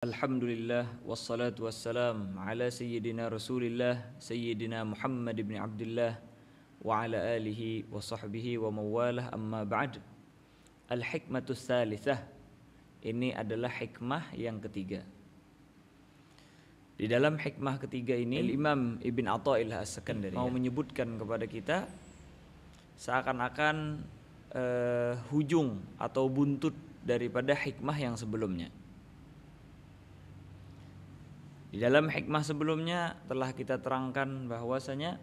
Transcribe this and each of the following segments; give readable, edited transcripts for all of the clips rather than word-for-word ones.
Alhamdulillah wassalatu wassalam ala sayyidina Rasulillah sayyidina Muhammad ibn Abdullah wa ala alihi wa sahbihi wa mawalah, amma ba'd. Al-hikmatus thalithah, ini adalah hikmah yang ketiga. Di dalam hikmah ketiga ini Imam Ibn Atha'illah As-Sakandari mau menyebutkan kepada kita seakan-akan hujung atau buntut daripada hikmah yang sebelumnya. Di dalam hikmah sebelumnya telah kita terangkan bahwasanya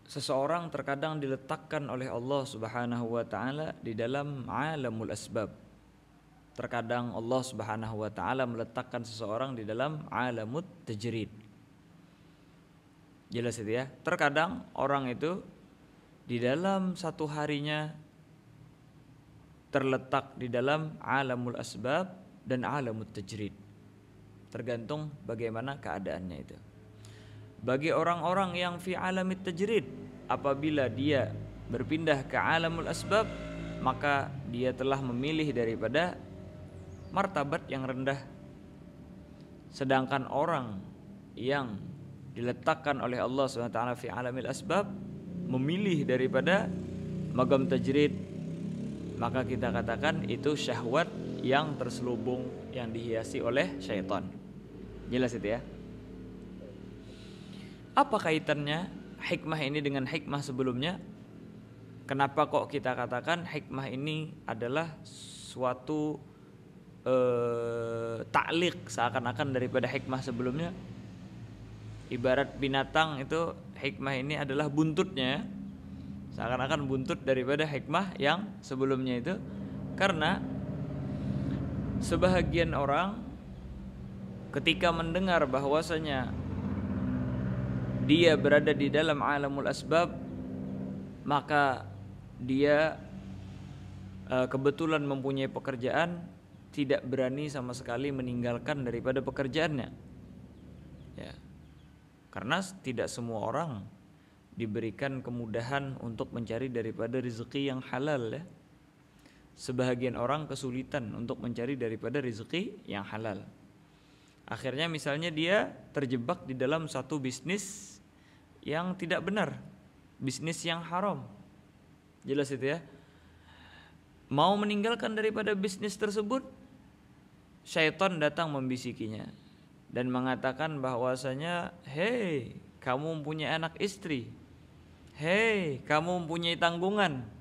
seseorang terkadang diletakkan oleh Allah Subhanahu wa taala di dalam alamul asbab. Terkadang Allah Subhanahu wa taala meletakkan seseorang di dalam alamut tajrid. Jelas itu ya. Terkadang orang itu di dalam satu harinya terletak di dalam alamul asbab dan alamut tajrid, tergantung bagaimana keadaannya itu. Bagi orang-orang yang fi alamit tajrid, apabila dia berpindah ke alamul asbab, maka dia telah memilih daripada martabat yang rendah. Sedangkan orang yang diletakkan oleh Allah SWT fi alamil asbab memilih daripada magam tajrid, maka kita katakan itu syahwat yang terselubung, yang dihiasi oleh syaitan. Jelas itu ya. Apa kaitannya hikmah ini dengan hikmah sebelumnya? Kenapa kok kita katakan hikmah ini adalah suatu ta'liq seakan-akan daripada hikmah sebelumnya? Ibarat binatang itu, hikmah ini adalah buntutnya, seakan-akan buntut daripada hikmah yang sebelumnya itu. Karena sebahagian orang ketika mendengar bahwasanya dia berada di dalam alamul asbab, maka dia kebetulan mempunyai pekerjaan, tidak berani sama sekali meninggalkan daripada pekerjaannya ya. Karena tidak semua orang diberikan kemudahan untuk mencari daripada rezeki yang halal ya. Sebahagian orang kesulitan untuk mencari daripada rezeki yang halal. Akhirnya misalnya dia terjebak di dalam satu bisnis yang tidak benar, bisnis yang haram. Jelas itu ya. Mau meninggalkan daripada bisnis tersebut, syaitan datang membisikinya dan mengatakan bahwasanya, "Hei, kamu mempunyai anak istri. Hei, kamu mempunyai tanggungan.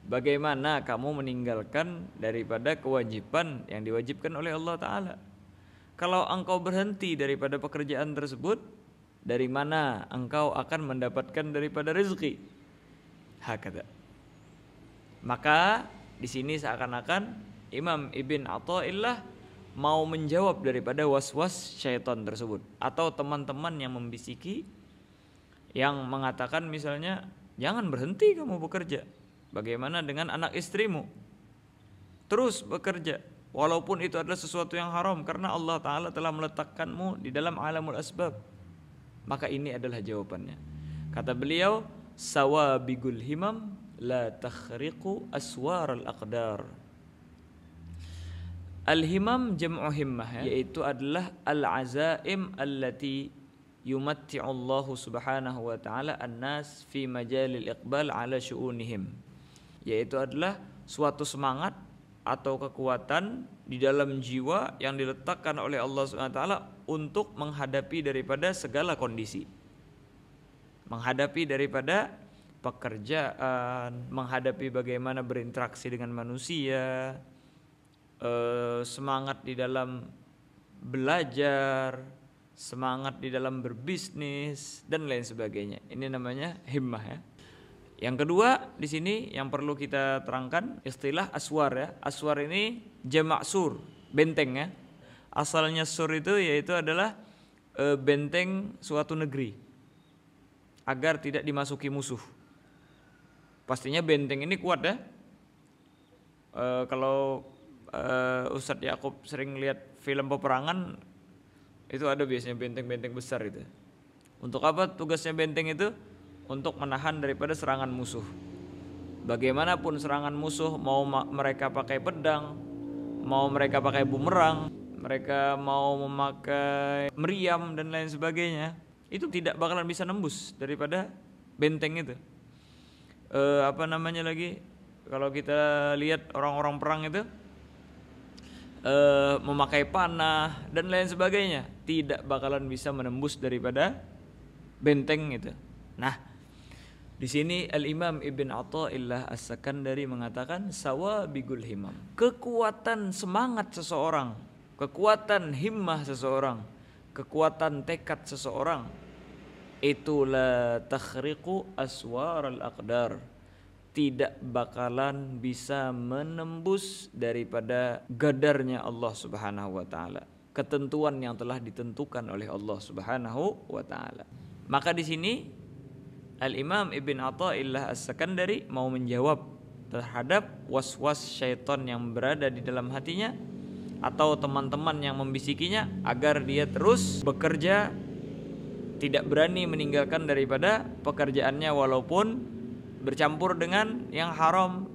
Bagaimana kamu meninggalkan daripada kewajiban yang diwajibkan oleh Allah Ta'ala? Kalau engkau berhenti daripada pekerjaan tersebut, dari mana engkau akan mendapatkan daripada rezeki?" Hakata. Maka di sini seakan-akan Imam Ibn Atha'illah mau menjawab daripada was-was syaitan tersebut, atau teman-teman yang membisiki, yang mengatakan misalnya, "Jangan berhenti kamu bekerja. Bagaimana dengan anak istrimu? Terus bekerja, walaupun itu adalah sesuatu yang haram, karena Allah Ta'ala telah meletakkanmu di dalam alamul asbab." Maka ini adalah jawabannya. Kata beliau, "Sawabigul himam la takhriqu aswar al-aqdar." Al-himam jam'u himmah ya, yaitu adalah al-azaim allati yumatti'u Allah subhanahu wa ta'ala an-nas fi majalil iqbal ala syu'unihim, yaitu adalah suatu semangat atau kekuatan di dalam jiwa yang diletakkan oleh Allah SWT untuk menghadapi daripada segala kondisi, menghadapi daripada pekerjaan, menghadapi bagaimana berinteraksi dengan manusia, semangat di dalam belajar, semangat di dalam berbisnis dan lain sebagainya. Ini namanya himmah ya. Yang kedua di sini yang perlu kita terangkan istilah aswar ya. Aswar ini jamak sur, benteng ya. Asalnya sur itu yaitu adalah benteng suatu negeri agar tidak dimasuki musuh. Pastinya benteng ini kuat ya. Kalau Ustadz Yakub sering lihat film peperangan, itu ada biasanya benteng-benteng besar itu. Untuk apa tugasnya benteng itu? Untuk menahan daripada serangan musuh. Bagaimanapun serangan musuh, mau mereka pakai pedang, mau mereka pakai bumerang, mereka mau memakai meriam dan lain sebagainya, itu tidak bakalan bisa nembus daripada benteng itu. Apa namanya lagi, kalau kita lihat orang-orang perang itu memakai panah dan lain sebagainya, tidak bakalan bisa menembus daripada benteng itu. Nah, di sini Al-Imam Ibn Athaillah As-Sakandari mengatakan sawabigul himam, kekuatan semangat seseorang, kekuatan himmah seseorang, kekuatan tekad seseorang, itu la takhriqu aswar al-aqdar, tidak bakalan bisa menembus daripada gadarnya Allah Subhanahu wa taala, ketentuan yang telah ditentukan oleh Allah Subhanahu wa taala. Maka di sini Al-Imam Ibn Athaillah As-Sakandari mau menjawab terhadap was-was syaitan yang berada di dalam hatinya atau teman-teman yang membisikinya agar dia terus bekerja, tidak berani meninggalkan daripada pekerjaannya walaupun bercampur dengan yang haram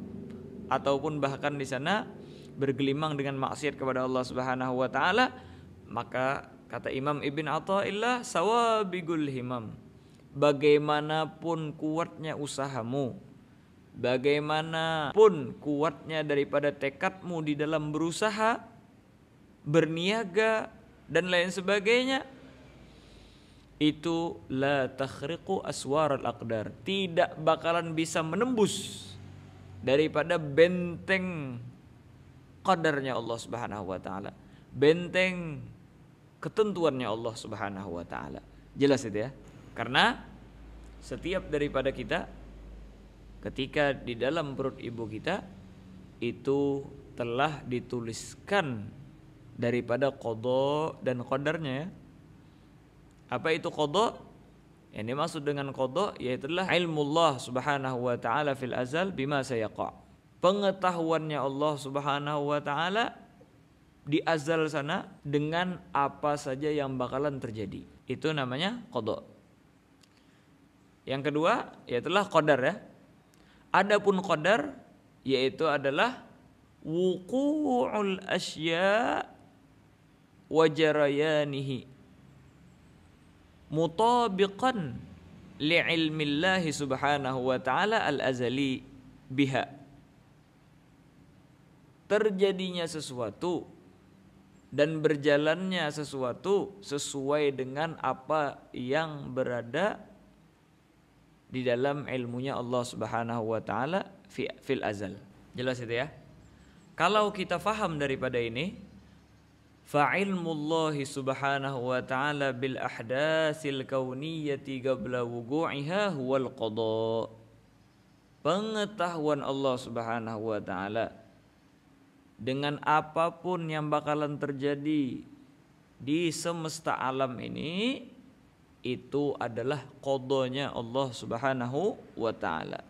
ataupun bahkan di sana bergelimang dengan maksiat kepada Allah Subhanahu wa taala. Maka kata Imam Ibn Athaillah sawabigul himam, bagaimanapun kuatnya usahamu, bagaimanapun kuatnya daripada tekadmu di dalam berusaha, berniaga dan lain sebagainya, itu la takhriqu aswar al-aqdar, tidak bakalan bisa menembus daripada benteng qadarnya Allah Subhanahu wa taala, benteng ketentuannya Allah Subhanahu wa taala. Jelas itu ya? Karena setiap daripada kita ketika di dalam perut ibu kita itu telah dituliskan daripada qada dan qadarnya ya. Apa itu qada? Yang dimaksud dengan qada yaitulah ilmullah Subhanahu wa taala fil azal bima sayaqa. Pengetahuannya Allah Subhanahu wa taala di azal sana dengan apa saja yang bakalan terjadi. Itu namanya qada. Yang kedua yaitulah qadar ya. Adapun qadar yaitu adalah wuqu'ul asya wa jarayanihi mutabiqan li'ilmillahi subhanahu wa ta'ala al-azali biha. Terjadinya sesuatu dan berjalannya sesuatu sesuai dengan apa yang berada di dalam ilmunya Allah Subhanahu wa ta'ala fil azal. Jelas itu ya? Kalau kita faham daripada ini, fa'ilmullahi subhanahu wa ta'ala bil ahdatsil kauniyati qabla wugu'iha huwal qada. Pengetahuan Allah Subhanahu wa ta'ala dengan apapun yang bakalan terjadi di semesta alam ini, itu adalah qadanya Allah Subhanahu wa ta'ala.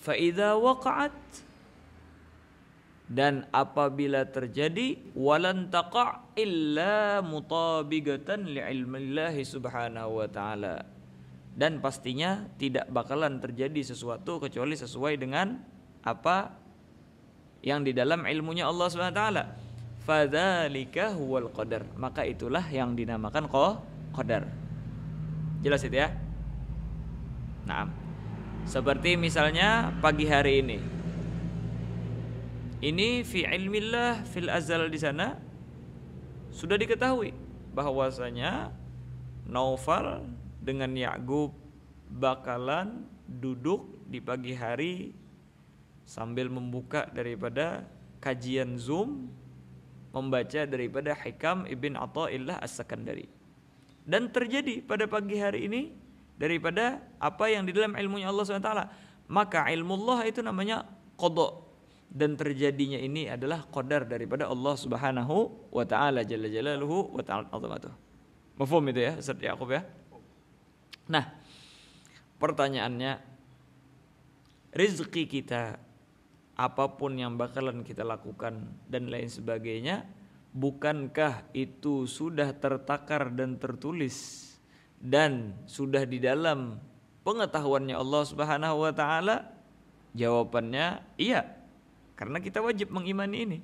Fa idza waqa'at, dan apabila terjadi, walan taqa' illa mutabigatan li'ilmillahi subhanahu wa ta'ala, dan pastinya tidak bakalan terjadi sesuatu kecuali sesuai dengan apa yang di dalam ilmunya Allah subhanahu wa ta'ala. Fadzalika huwal qadar, maka itulah yang dinamakan qadar. Jelas itu ya? Nah, seperti misalnya pagi hari ini fi ilmillah fil azal, di sana sudah diketahui bahwasanya Naufal dengan Ya'qub bakalan duduk di pagi hari sambil membuka daripada kajian Zoom, membaca daripada Hikam Ibn Athaillah As-Sakandari. Dan terjadi pada pagi hari ini daripada apa yang di dalam ilmunya Allah SWT. Maka ilmullah itu namanya qada, dan terjadinya ini adalah qadar daripada Allah Subhanahu wa ta'ala jalla jalaluhu wa ta'ala azamatuh. Mafhum itu ya Ustaz Ya'qub ya? Nah, pertanyaannya, rezeki kita, apapun yang bakalan kita lakukan dan lain sebagainya, bukankah itu sudah tertakar dan tertulis dan sudah di dalam pengetahuannya Allah Subhanahu wa ta'ala? Jawabannya iya, karena kita wajib mengimani ini.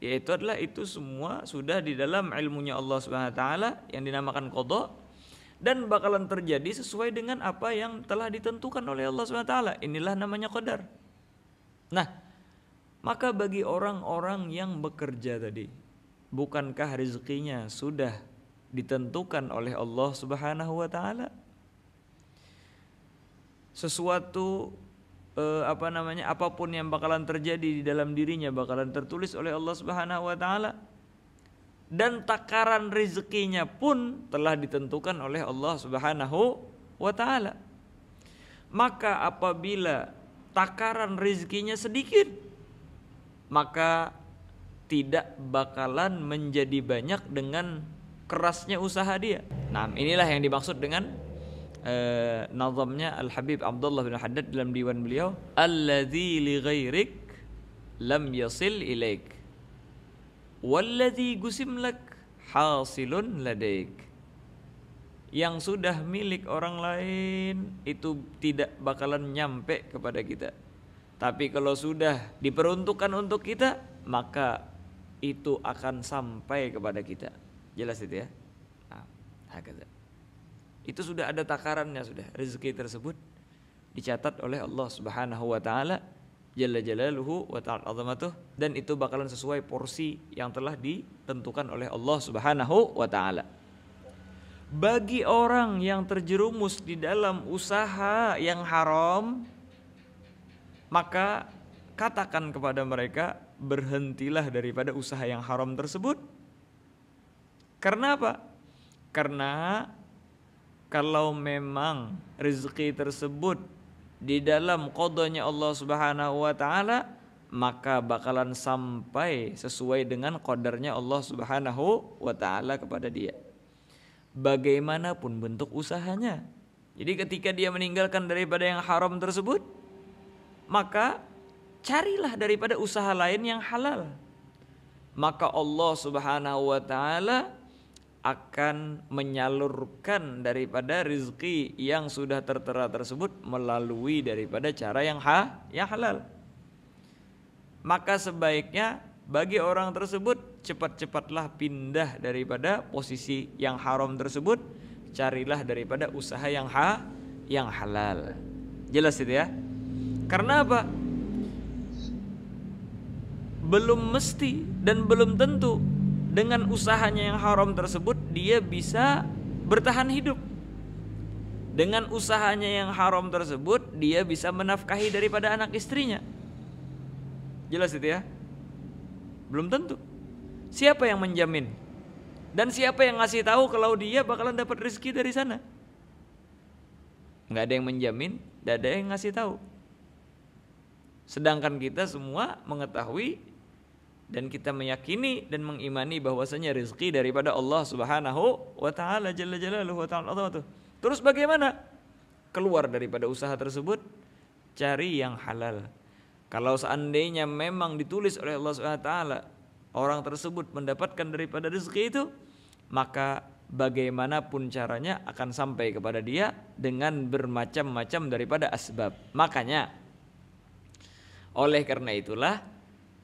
yaitu adalah itu semua sudah di dalam ilmunya Allah Subhanahu wa taala yang dinamakan qada, dan bakalan terjadi sesuai dengan apa yang telah ditentukan oleh Allah Subhanahu wa taala. Inilah namanya qadar. Nah, maka bagi orang-orang yang bekerja tadi, bukankah rezekinya sudah ditentukan oleh Allah Subhanahu wa taala? Sesuatu apapun yang bakalan terjadi di dalam dirinya bakalan tertulis oleh Allah Subhanahu wa taala, dan takaran rezekinya pun telah ditentukan oleh Allah Subhanahu wa taala. Maka apabila takaran rezekinya sedikit, maka tidak bakalan menjadi banyak dengan kerasnya usaha dia. Nah, inilah yang dimaksud dengan nazamnya Al-Habib Abdullah bin Haddad dalam diwan beliau, alladzi li ghairik lam yasil ilaik walladzi gusim lak hasilun ladaik. Yang sudah milik orang lain itu tidak bakalan nyampe kepada kita, tapi kalau sudah diperuntukkan untuk kita, maka itu akan sampai kepada kita. Jelas itu ya? Nah, hakeza. Itu sudah ada takarannya, sudah rezeki tersebut dicatat oleh Allah Subhanahu wa taala jalla jalaluhu wa ta'ala azamatuh, dan itu bakalan sesuai porsi yang telah ditentukan oleh Allah Subhanahu wa taala. Bagi orang yang terjerumus di dalam usaha yang haram, maka katakan kepada mereka, berhentilah daripada usaha yang haram tersebut. Karena apa? Karena kalau memang rezeki tersebut di dalam qadanya Allah Subhanahu wa taala, maka bakalan sampai sesuai dengan qadarnya Allah Subhanahu wa taala kepada dia, bagaimanapun bentuk usahanya. Jadi ketika dia meninggalkan daripada yang haram tersebut, maka carilah daripada usaha lain yang halal. Maka Allah Subhanahu wa taala akan menyalurkan daripada rezeki yang sudah tertera tersebut melalui daripada cara yang halal. Maka sebaiknya bagi orang tersebut cepat-cepatlah pindah daripada posisi yang haram tersebut, carilah daripada usaha yang halal. Jelas itu ya? Karena apa? Belum mesti dan belum tentu dengan usahanya yang haram tersebut dia bisa bertahan hidup. Dengan usahanya yang haram tersebut dia bisa menafkahi daripada anak istrinya. Jelas itu ya? Belum tentu. Siapa yang menjamin? Dan siapa yang ngasih tahu kalau dia bakalan dapat rezeki dari sana? Nggak ada yang menjamin, nggak ada yang ngasih tahu. Sedangkan kita semua mengetahui dan kita meyakini dan mengimani bahwasanya rezeki daripada Allah Subhanahu wa taala jalla jalaluhu wa ta'ala azamatuh. Terus bagaimana? Keluar daripada usaha tersebut, cari yang halal. Kalau seandainya memang ditulis oleh Allah Subhanahu wa taala orang tersebut mendapatkan daripada rezeki itu, maka bagaimanapun caranya akan sampai kepada dia dengan bermacam-macam daripada asbab. Makanya oleh karena itulah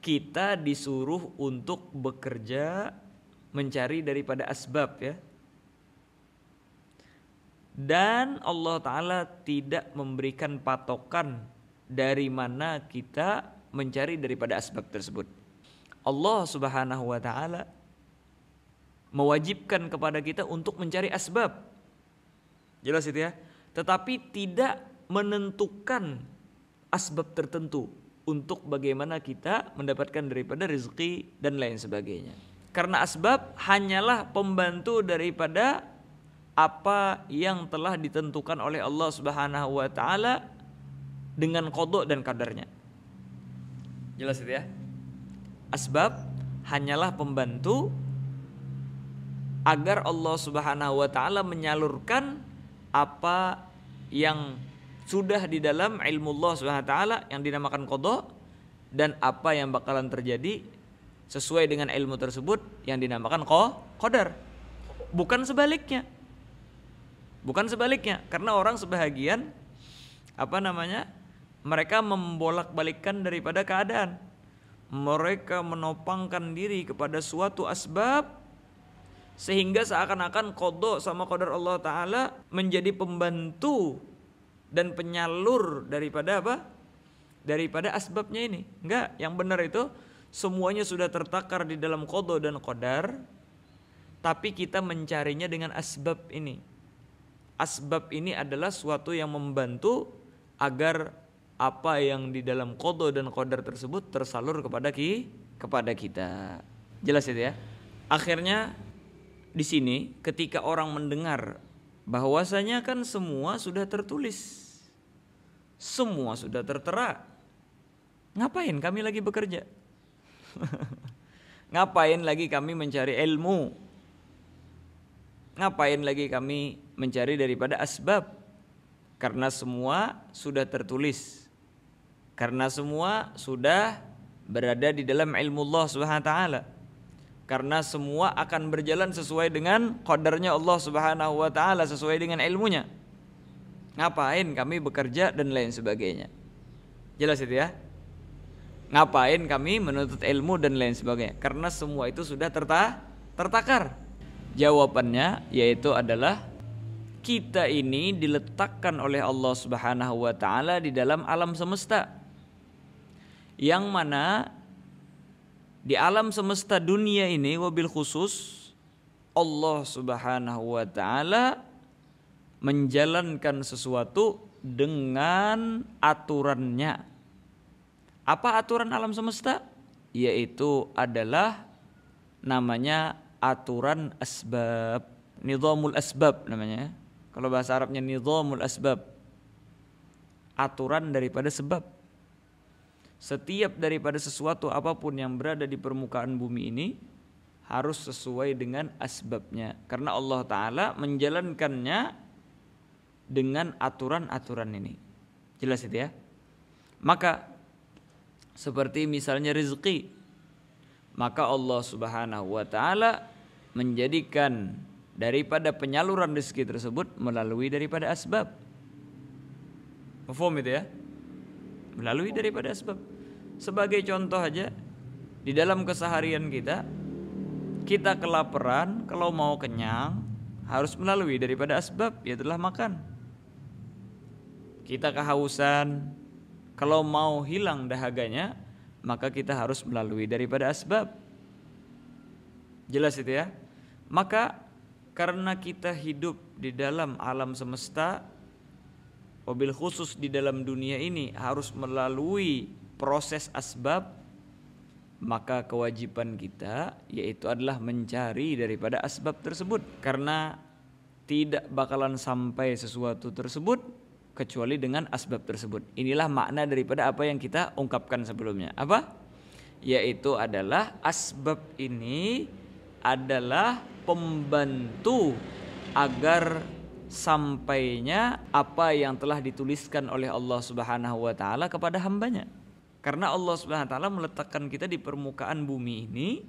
kita disuruh untuk bekerja mencari daripada asbab ya. Dan Allah Ta'ala tidak memberikan patokan dari mana kita mencari daripada asbab tersebut. Allah Subhanahu wa Ta'ala mewajibkan kepada kita untuk mencari asbab. Jelas itu ya? Tetapi tidak menentukan asbab tertentu untuk bagaimana kita mendapatkan daripada rezeki dan lain sebagainya. Karena asbab hanyalah pembantu daripada apa yang telah ditentukan oleh Allah Subhanahu wa taala dengan qada dan kadarnya. Jelas itu ya? Asbab hanyalah pembantu agar Allah Subhanahu wa taala menyalurkan apa yang sudah di dalam ilmu Allah Subhanahu wa taala yang dinamakan qada, dan apa yang bakalan terjadi sesuai dengan ilmu tersebut yang dinamakan qadar. Bukan sebaliknya. Bukan sebaliknya, karena orang sebahagian mereka membolak-balikkan daripada keadaan. mereka menopangkan diri kepada suatu asbab sehingga seakan-akan qada sama qadar Allah Ta'ala menjadi pembantu dan penyalur daripada apa? Daripada asbabnya ini. Enggak, yang benar itu semuanya sudah tertakar di dalam qada dan qadar, tapi kita mencarinya dengan asbab ini. Asbab ini adalah suatu yang membantu agar apa yang di dalam qada dan qadar tersebut tersalur kepada kita. Jelas itu ya. Akhirnya di sini ketika orang mendengar bahwasanya kan semua sudah tertulis, semua sudah tertera, ngapain kami lagi bekerja? Ngapain lagi kami mencari ilmu? Ngapain lagi kami mencari daripada asbab? Karena semua sudah tertulis. Karena semua sudah berada di dalam ilmu Allah Subhanahu wa taala. Karena semua akan berjalan sesuai dengan qadarnya Allah Subhanahu wa taala, sesuai dengan ilmunya. Ngapain kami bekerja dan lain sebagainya. Jelas itu ya? Ngapain kami menuntut ilmu dan lain sebagainya? Karena semua itu sudah tertakar. Jawabannya yaitu adalah kita ini diletakkan oleh Allah Subhanahu wa taala di dalam alam semesta. Yang mana di alam semesta dunia ini wabil khusus Allah Subhanahu wa taala menjalankan sesuatu dengan aturannya. Apa aturan alam semesta? Yaitu adalah namanya aturan asbab, nizamul asbab namanya. Kalau bahasa Arabnya nizamul asbab, aturan daripada sebab. Setiap daripada sesuatu apapun yang berada di permukaan bumi ini harus sesuai dengan asbabnya. Karena Allah Ta'ala menjalankannya dengan aturan-aturan ini. Jelas itu ya? Maka seperti misalnya rezeki, maka Allah Subhanahu wa Ta'ala menjadikan daripada penyaluran rezeki tersebut melalui daripada asbab. Mafhum itu ya? Melalui daripada asbab. Sebagai contoh aja, di dalam keseharian kita kelaparan, kalau mau kenyang harus melalui daripada asbab, yaitulah makan. Kita kehausan, kalau mau hilang dahaganya, maka kita harus melalui daripada asbab. Jelas itu ya? Maka karena kita hidup di dalam alam semesta, wabil khusus di dalam dunia ini harus melalui proses asbab, maka kewajiban kita yaitu adalah mencari daripada asbab tersebut. Karena tidak bakalan sampai sesuatu tersebut kecuali dengan asbab tersebut. Inilah makna daripada apa yang kita ungkapkan sebelumnya. Apa? Yaitu adalah asbab ini adalah pembantu agar sampainya apa yang telah dituliskan oleh Allah Subhanahu wa taala kepada hambanya. Karena Allah Subhanahu wa taala meletakkan kita di permukaan bumi ini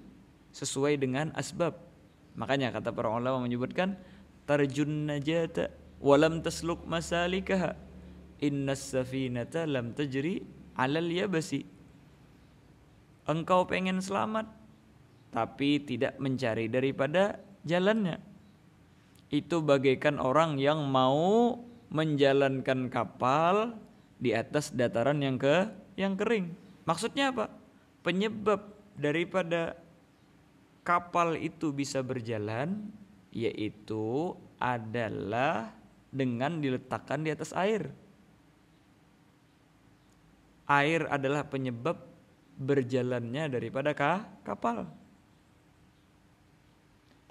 sesuai dengan asbab. Makanya kata para ulama menyebutkan tarjun najata wa lam tasluk masalikaha innas safinata lam tajri 'alal yabasi. Engkau pengen selamat tapi tidak mencari daripada jalannya. Itu bagaikan orang yang mau menjalankan kapal di atas dataran yang kering. Maksudnya apa? Penyebab daripada kapal itu bisa berjalan yaitu adalah dengan diletakkan di atas air. Air adalah penyebab berjalannya daripada kapal.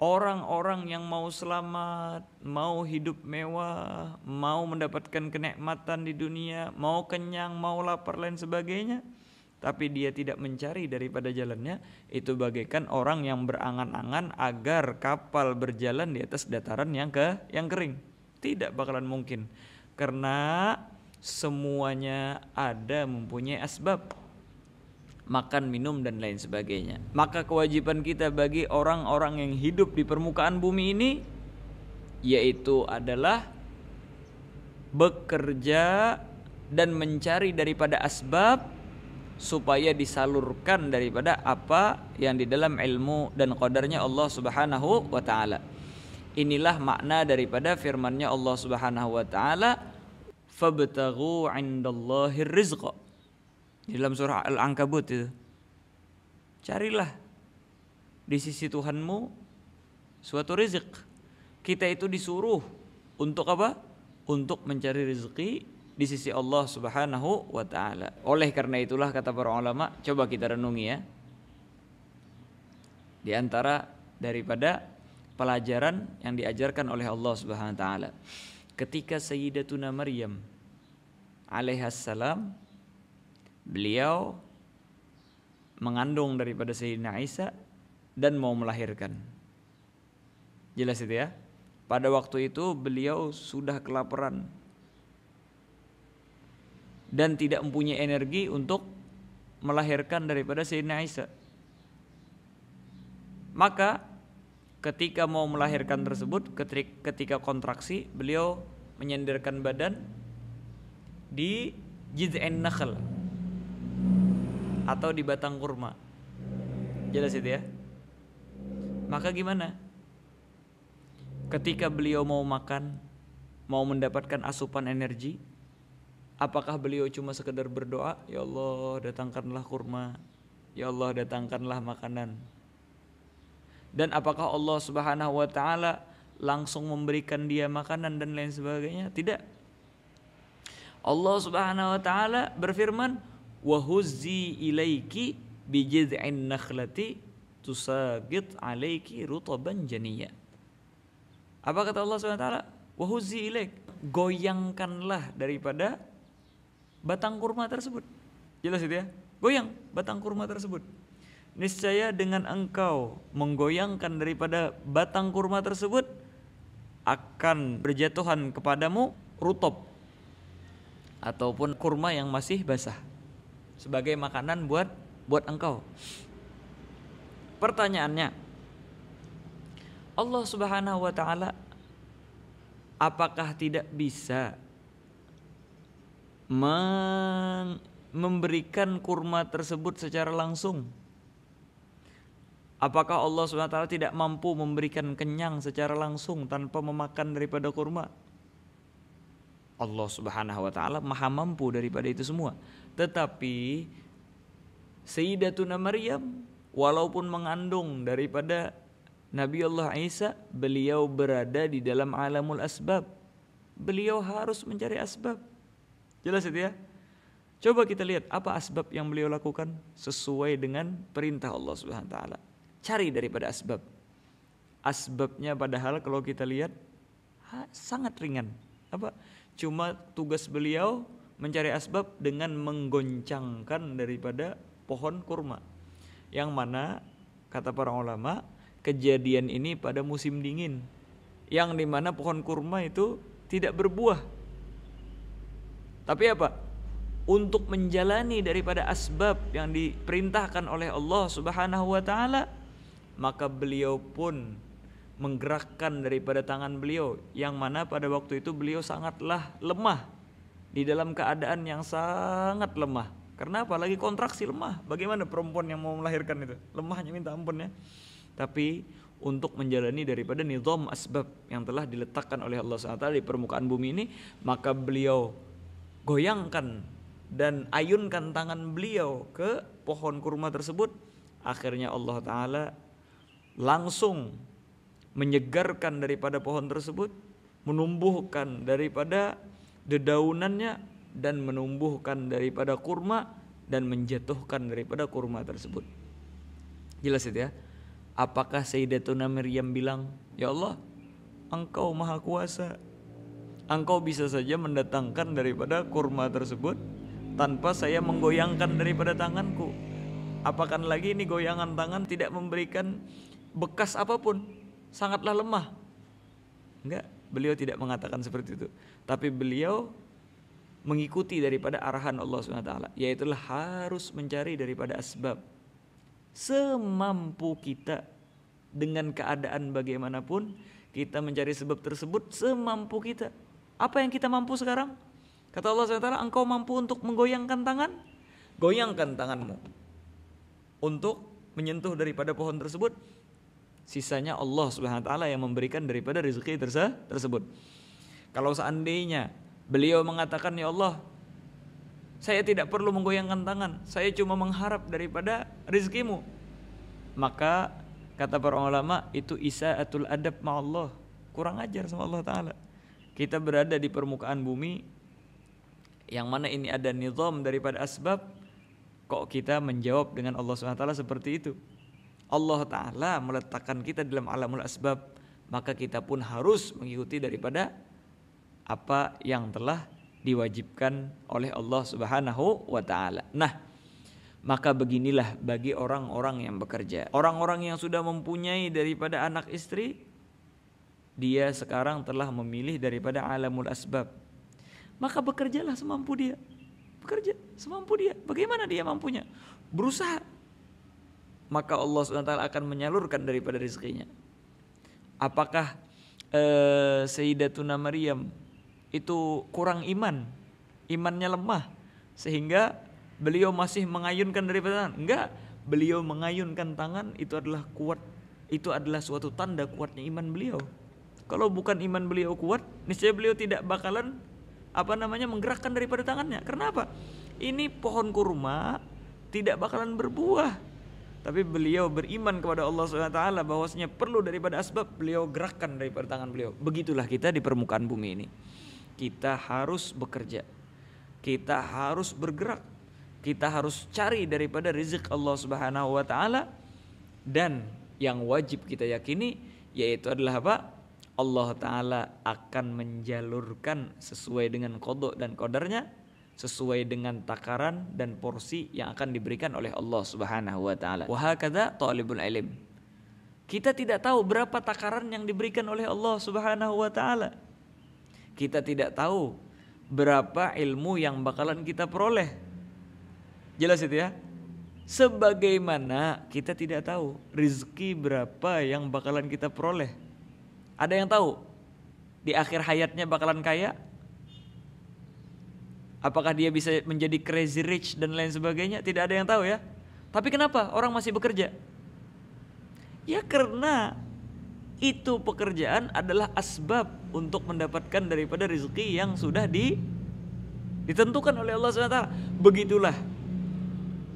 Orang-orang yang mau selamat, mau hidup mewah, mau mendapatkan kenikmatan di dunia, mau kenyang, mau lapar lain sebagainya, tapi dia tidak mencari daripada jalannya, itu bagaikan orang yang berangan-angan agar kapal berjalan di atas dataran yang kering. Tidak bakalan mungkin, karena semuanya ada mempunyai asbab. Makan, minum dan lain sebagainya. Maka kewajiban kita bagi orang-orang yang hidup di permukaan bumi ini yaitu adalah bekerja dan mencari daripada asbab supaya disalurkan daripada apa yang di dalam ilmu dan qadarnya Allah Subhanahu wa taala. Inilah makna daripada firman-Nya Allah Subhanahu wa taala, fabtaghu 'indallahir rizqa. Di dalam surah Al-Ankabut itu. Carilah di sisi Tuhanmu suatu rizq. Kita itu disuruh untuk apa? Untuk mencari rezeki di sisi Allah Subhanahu wa taala. Oleh karena itulah kata para ulama, coba kita renungi ya. Di antara daripada pelajaran yang diajarkan oleh Allah Subhanahu wa taala. Ketika Sayyidatuna Maryam alaihassalam, beliau mengandung daripada Sayyidina Isa dan mau melahirkan. Jelas itu ya. Pada waktu itu beliau sudah kelaparan dan tidak mempunyai energi untuk melahirkan daripada Sayyidina Isa. Maka ketika mau melahirkan tersebut, ketika kontraksi, beliau menyandarkan badan di jiz'in nakhl atau di batang kurma. Jelas itu ya. Maka gimana? Ketika beliau mau makan, mau mendapatkan asupan energi, apakah beliau cuma sekedar berdoa, ya Allah datangkanlah kurma, ya Allah datangkanlah makanan? Dan apakah Allah Subhanahu wa taala langsung memberikan dia makanan dan lain sebagainya? Tidak. Allah Subhanahu wa taala berfirman, wa huzzi ilaiki bi jiz'in nakhlati tusaqit alaiki rutaban janiyya. Apa kata Allah Subhanahu wa taala? Wa huzzi ilaik, goyangkanlah daripada batang kurma tersebut. Jelas itu ya? Goyang batang kurma tersebut. Niscaya dengan engkau menggoyangkan daripada batang kurma tersebut, akan berjatuhan kepadamu rutob ataupun kurma yang masih basah sebagai makanan buat engkau. Pertanyaannya, Allah Subhanahu wa taala apakah tidak bisa memberikan kurma tersebut secara langsung? Apakah Allah SWT tidak mampu memberikan kenyang secara langsung tanpa memakan daripada kurma? Allah Subhanahu wa taala maha mampu daripada itu semua. Tetapi Sayyidatuna Maryam walaupun mengandung daripada Nabi Allah Isa, beliau berada di dalam alamul asbab. Beliau harus mencari asbab. Jelas itu ya? Coba kita lihat apa asbab yang beliau lakukan sesuai dengan perintah Allah Subhanahu wa taala. Cari daripada asbab. Asbabnya padahal kalau kita lihat sangat ringan. Apa? Cuma tugas beliau mencari asbab dengan menggoncangkan daripada pohon kurma. Yang mana kata para ulama, kejadian ini pada musim dingin. Yang dimana pohon kurma itu tidak berbuah. Tapi apa? Untuk menjalani daripada asbab yang diperintahkan oleh Allah Subhanahu wa taala, maka beliau pun menggerakkan daripada tangan beliau, yang mana pada waktu itu beliau sangatlah lemah, di dalam keadaan yang sangat lemah. Karena apa? Lagi kontraksi, lemah. Bagaimana perempuan yang mau melahirkan itu? Lemahnya minta ampun ya. Tapi untuk menjalani daripada nizam asbab yang telah diletakkan oleh Allah SWT di permukaan bumi ini, maka beliau goyangkan dan ayunkan tangan beliau ke pohon kurma tersebut. Akhirnya Allah Ta'ala langsung menyegarkan daripada pohon tersebut, menumbuhkan daripada dedaunannya dan menumbuhkan daripada kurma dan menjatuhkan daripada kurma tersebut. Jelas itu ya? Apakah Sayyidatuna Maryam bilang, ya Allah, Engkau maha kuasa, Engkau bisa saja mendatangkan daripada kurma tersebut tanpa saya menggoyangkan daripada tanganku. Apakah lagi ini goyangan tangan tidak memberikan bekas apapun, sangatlah lemah? Enggak, beliau tidak mengatakan seperti itu. Tapi beliau mengikuti daripada arahan Allah SWT, yaitu harus mencari daripada asbab. Semampu kita, dengan keadaan bagaimanapun, kita mencari sebab tersebut semampu kita. Apa yang kita mampu sekarang? Kata Allah SWT, engkau mampu untuk menggoyangkan tangan? goyangkan tanganmu untuk menyentuh daripada pohon tersebut, sisanya Allah Subhanahu wa taala yang memberikan daripada rezeki tersebut. Kalau seandainya beliau mengatakan, ya Allah, saya tidak perlu menggoyangkan tangan, saya cuma mengharap daripada rezekimu, maka kata para ulama itu isa'atul adab ma'allah, kurang ajar sama Allah Ta'ala. Kita berada di permukaan bumi yang mana ini ada nizam daripada asbab, kok kita menjawab dengan Allah SWT seperti itu. Allah Ta'ala meletakkan kita dalam alamul asbab, maka kita pun harus mengikuti daripada apa yang telah diwajibkan oleh Allah Subhanahu wa Ta'ala. Nah, maka beginilah bagi orang-orang yang bekerja, orang-orang yang sudah mempunyai daripada anak istri, dia sekarang telah memilih daripada alamul asbab, maka bekerjalah semampu dia. Bekerja semampu dia. Bagaimana dia mampunya? Berusaha. Maka Allah SWT akan menyalurkan daripada rezekinya. Apakah Sayyidatuna Maryam itu kurang iman, imannya lemah sehingga beliau masih mengayunkan daripada tangan? Enggak, beliau mengayunkan tangan itu adalah kuat, itu adalah suatu tanda kuatnya iman beliau. Kalau bukan iman beliau kuat, niscaya beliau tidak bakalan menggerakkan daripada tangannya. Kenapa? Ini pohon kurma tidak bakalan berbuah, tapi beliau beriman kepada Allah SWT bahwasanya perlu daripada asbab, beliau gerakkan daripada tangan beliau. Begitulah kita di permukaan bumi ini. Kita harus bekerja, kita harus bergerak, kita harus cari daripada rezeki Allah Subhanahu wa taala, dan yang wajib kita yakini yaitu adalah apa? Allah Ta'ala akan menjalurkan sesuai dengan qada dan qadarnya, sesuai dengan takaran dan porsi yang akan diberikan oleh Allah Subhanahu wa taala. Wa hakadha talibul ilm. Kita tidak tahu berapa takaran yang diberikan oleh Allah Subhanahu wa taala. Kita tidak tahu berapa ilmu yang bakalan kita peroleh. Jelas itu ya? Sebagaimana kita tidak tahu rezeki berapa yang bakalan kita peroleh. Ada yang tahu di akhir hayatnya bakalan kaya? Apakah dia bisa menjadi crazy rich dan lain sebagainya? Tidak ada yang tahu ya. Tapi kenapa orang masih bekerja? Ya karena itu pekerjaan adalah asbab untuk mendapatkan daripada rezeki yang sudah ditentukan oleh Allah SWT. Begitulah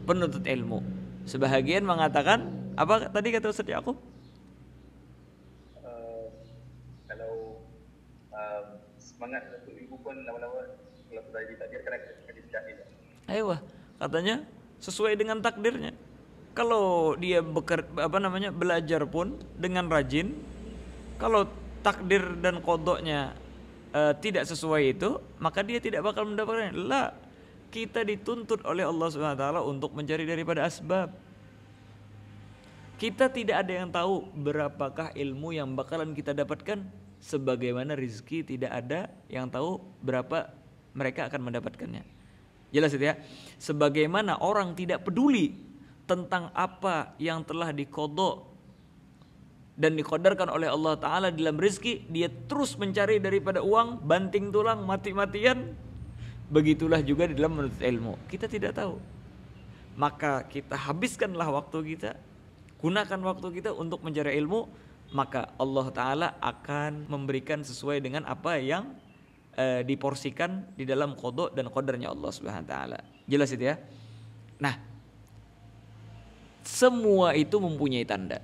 penuntut ilmu. Sebahagian mengatakan, apa tadi kata Ustaz Yaqub? Semangat untuk ibu pun lama-lama kalau sudah ditakdirkan akan dijahil. Ayo, katanya sesuai dengan takdirnya. Kalau dia belajar pun dengan rajin, kalau takdir dan qadanya tidak sesuai itu, maka dia tidak bakal mendapatkannya. Lah, kita dituntut oleh Allah SWT untuk mencari daripada asbab. Kita tidak ada yang tahu berapakah ilmu yang bakalan kita dapatkan. Sebagaimana rezeki tidak ada yang tahu berapa mereka akan mendapatkannya. Jelas itu ya. Sebagaimana orang tidak peduli tentang apa yang telah diqadha dan diqadarkan oleh Allah Ta'ala dalam rezeki, dia terus mencari daripada uang, banting tulang, mati-matian. Begitulah juga di dalam menuntut ilmu. Kita tidak tahu. Maka kita habiskanlah waktu kita, gunakan waktu kita untuk mencari ilmu, maka Allah Ta'ala akan memberikan sesuai dengan apa yang diporsikan di dalam qada dan qadarnya Allah Subhanahu wa taala. Jelas itu ya. Nah, semua itu mempunyai tanda.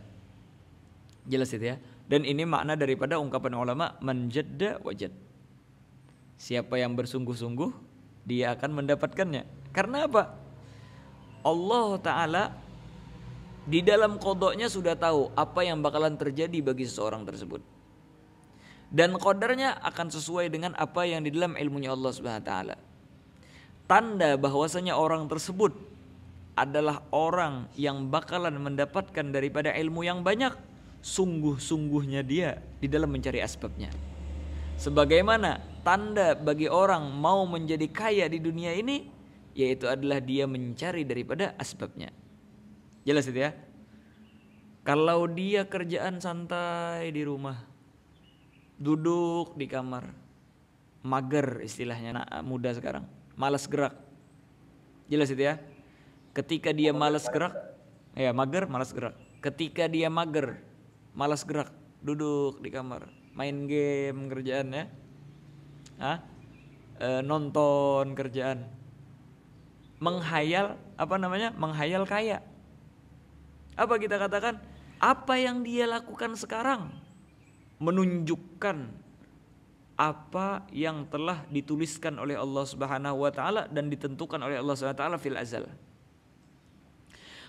Jelas itu ya. Dan ini makna daripada ungkapan ulama, man jadda wajad. Siapa yang bersungguh-sungguh, dia akan mendapatkannya. Karena apa? Allah Ta'ala di dalam qadanya sudah tahu apa yang bakalan terjadi bagi seseorang tersebut. Dan qadarnya akan sesuai dengan apa yang di dalam ilmunya Allah Subhanahu wa taala. Tanda bahwasanya orang tersebut adalah orang yang bakalan mendapatkan daripada ilmu yang banyak, sungguh-sungguhnya dia di dalam mencari asbabnya. Sebagaimana tanda bagi orang mau menjadi kaya di dunia ini, yaitu adalah dia mencari daripada asbabnya. Jelas itu ya. Kalau dia kerjaan santai di rumah, duduk di kamar, mager istilahnya anak muda sekarang, malas gerak. Jelas itu ya. Ketika dia malas malas gerak, ya mager, malas gerak. Ketika dia mager, malas gerak, duduk di kamar, main game kerjaannya, nonton kerjaan, menghayal, apa namanya? Menghayal kaya. Apa kita katakan? Apa yang dia lakukan sekarang menunjukkan apa yang telah dituliskan oleh Allah Subhanahu wa taala dan ditentukan oleh Allah Subhanahu wa taala fil azal.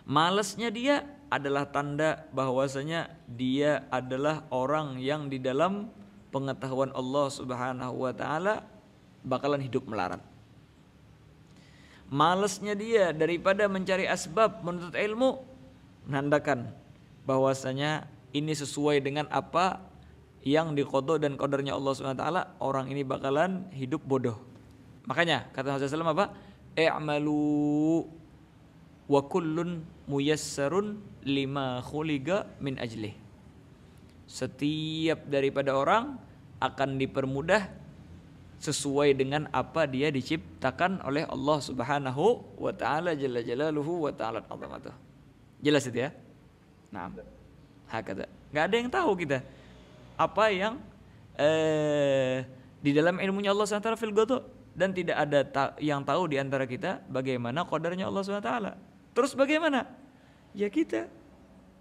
Malasnya dia adalah tanda bahwasanya dia adalah orang yang di dalam pengetahuan Allah Subhanahu wa taala bakalan hidup melarat. Malasnya dia daripada mencari asbab menuntut ilmu menandakan bahwasanya ini sesuai dengan apa yang diqadha dan qadarnya Allah Subhanahu wa taala, orang ini bakalan hidup bodoh. Makanya kata Rasulullah SAW apa? I'malu wa kullun muyassarun lima khuliqa min ajlih. Setiap daripada orang akan dipermudah sesuai dengan apa dia diciptakan oleh Allah Subhanahu wa taala jalla jalaluhu wa ta'ala azamatuh. Jelas itu ya? Nah, hakata. Enggak ada yang tahu kita apa yang di dalam ilmunya Allah Subhanahu wa taala fil ghadab, dan tidak ada yang tahu di antara kita bagaimana qadarnya Allah Subhanahu wa taala. Terus bagaimana? Ya kita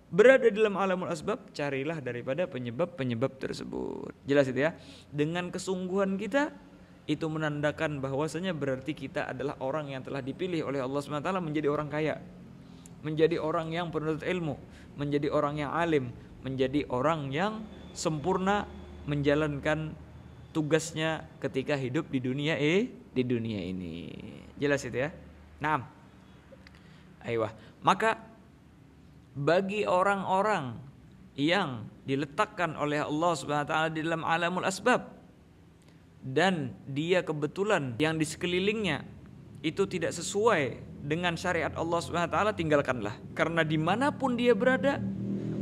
berada di dalam alamul asbab, carilah daripada penyebab-penyebab tersebut. Jelas itu ya? Dengan kesungguhan kita itu menandakan bahwasanya berarti kita adalah orang yang telah dipilih oleh Allah Subhanahu wa taala menjadi orang kaya, menjadi orang yang penuntut ilmu, menjadi orang yang alim, menjadi orang yang sempurna menjalankan tugasnya ketika hidup di dunia ini. Jelas itu ya? Naam. Aiyah. Maka bagi orang-orang yang diletakkan oleh Allah Subhanahu wa taala di dalam alamul asbab dan dia kebetulan yang di sekelilingnya itu tidak sesuai dengan syariat Allah Subhanahu wa taala, tinggalkanlah. Karena dimanapun dia berada,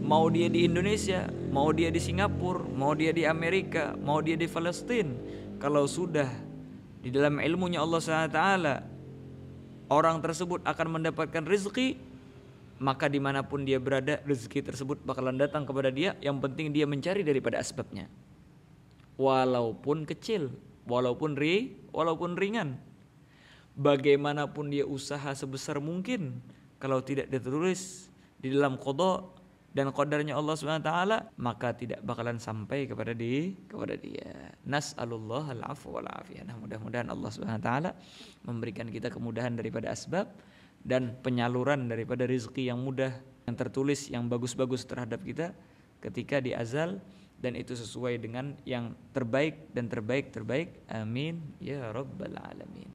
mau dia di Indonesia, mau dia di Singapura, mau dia di Amerika, mau dia di Palestina, kalau sudah di dalam ilmunya Allah Subhanahu wa taala orang tersebut akan mendapatkan rezeki, maka dimanapun dia berada rezeki tersebut bakalan datang kepada dia. Yang penting dia mencari daripada asbabnya, walaupun kecil, walaupun ringan. Bagaimanapun dia usaha sebesar mungkin, kalau tidak ditulis di dalam qada dan qadarnya Allah Subhanahu wa taala, maka tidak bakalan sampai kepada dia. Nas'alullah al-'afwa wal 'afiyah. Nah, mudah-mudahan Allah Subhanahu wa taala memberikan kita kemudahan daripada asbab dan penyaluran daripada rezeki yang mudah, yang tertulis, yang bagus-bagus terhadap kita ketika di azal, dan itu sesuai dengan yang terbaik dan terbaik. Amin ya rabbal alamin.